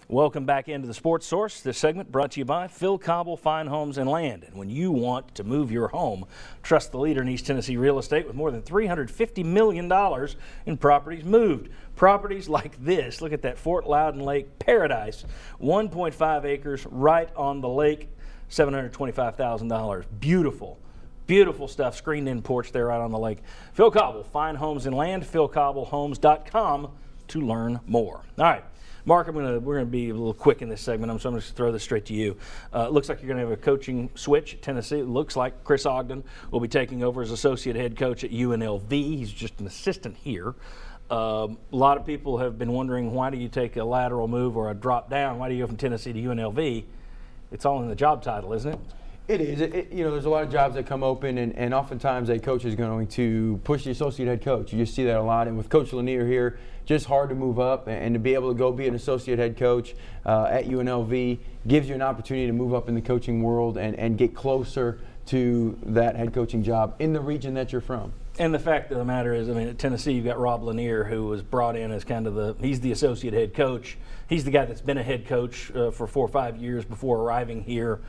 Welcome back into the Sports Source. This segment brought to you by Phil Cobble Fine Homes and Land. And when you want to move your home, trust the leader in East Tennessee real estate with more than $350 million in properties moved. Properties like this. Look at that Fort Loudon Lake Paradise. 1.5 acres right on the lake. $725,000. Beautiful. Beautiful stuff. Screened in porch there right on the lake. Phil Cobble Fine Homes and Land. PhilCobbleHomes.com to learn more. All right. Mark, we're gonna be a little quick in this segment, so I'm just throw this straight to you. Looks like you're gonna have a coaching switch at Tennessee. It looks like Chris Ogden will be taking over as associate head coach at UNLV. He's just an assistant here. A lot of people have been wondering, why do you take a lateral move or a drop down? Why do you go from Tennessee to UNLV? It's all in the job title, isn't it? It is. There's a lot of jobs that come open, and oftentimes a coach is going to push the associate head coach. You just see that a lot. And with Coach Lanier here, just hard to move up, and to be able to go be an associate head coach at UNLV gives you an opportunity to move up in the coaching world and get closer to that head coaching job in the region that you're from. And the fact of the matter is, at Tennessee, you've got Rob Lanier, who was brought in as he's the associate head coach. He's the guy that's been a head coach for 4 or 5 years before arriving here.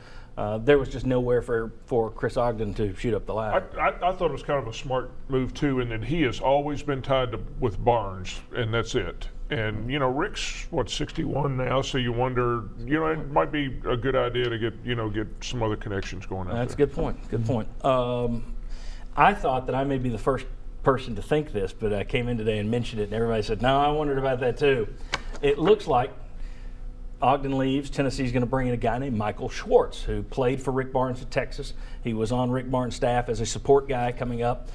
There was just nowhere for Chris Ogden to shoot up the ladder. I thought it was kind of a smart move, too, in that he has always been tied with Barnes, and that's it. And, Rick's, 61 now, so you wonder, it might be a good idea to get some other connections going out there. That's a good point. Good point. I thought that I may be the first person to think this, but I came in today and mentioned it, and everybody said, no, I wondered about that, too. It looks like Ogden leaves. Tennessee's going to bring in a guy named Michael Schwartz, who played for Rick Barnes at Texas. He was on Rick Barnes' staff as a support guy coming up.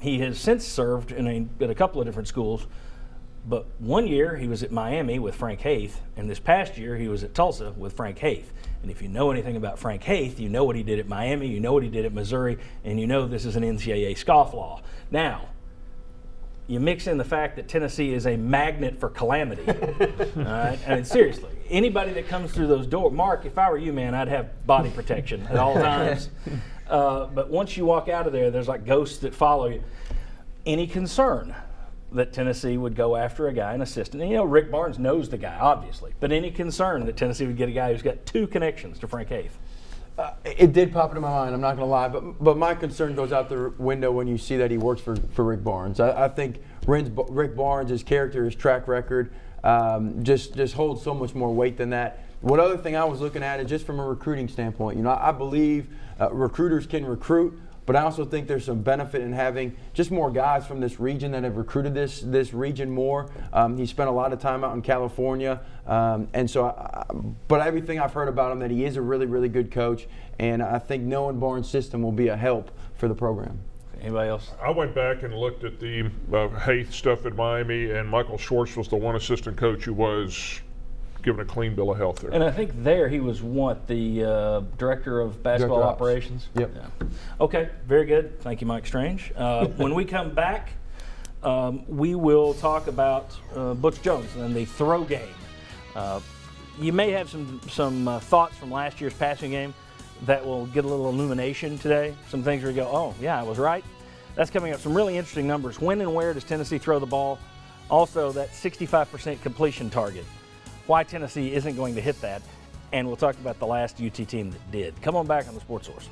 He has since served at a couple of different schools, but one year he was at Miami with Frank Haith, and this past year he was at Tulsa with Frank Haith. And if you know anything about Frank Haith, you know what he did at Miami, you know what he did at Missouri, and you know this is an NCAA scofflaw. Now, you mix in the fact that Tennessee is a magnet for calamity. All right? Seriously, anybody that comes through those doors, Mark, if I were you, man, I'd have body protection at all times. But once you walk out of there, there's like ghosts that follow you. Any concern that Tennessee would go after a guy, an assistant? And, Rick Barnes knows the guy, obviously. But any concern that Tennessee would get a guy who's got 2 connections to Frank Haith? It did pop into my mind, I'm not going to lie, but my concern goes out the window when you see that he works for Rick Barnes. I think Rick Barnes, his character, his track record, just holds so much more weight than that. What other thing I was looking at is just from a recruiting standpoint. I believe recruiters can recruit, but I also think there's some benefit in having just more guys from this region that have recruited this region more. He spent a lot of time out in California, but everything I've heard about him, that he is a really, really good coach, and I think knowing Barnes' system will be a help for the program. Anybody else? I went back and looked at the Haith stuff at Miami, and Michael Schwartz was the one assistant coach who was given a clean bill of health there. And I think there he was the director of basketball operations? Yep. Yeah. Okay, very good. Thank you, Mike Strange. When we come back, we will talk about Butch Jones and the throw game. You may have some thoughts from last year's passing game that will get a little illumination today. Some things where you go, oh, yeah, I was right. That's coming up. Some really interesting numbers. When and where does Tennessee throw the ball? Also, that 65% completion target. Why Tennessee isn't going to hit that. And we'll talk about the last UT team that did. Come on back on the Sports Source.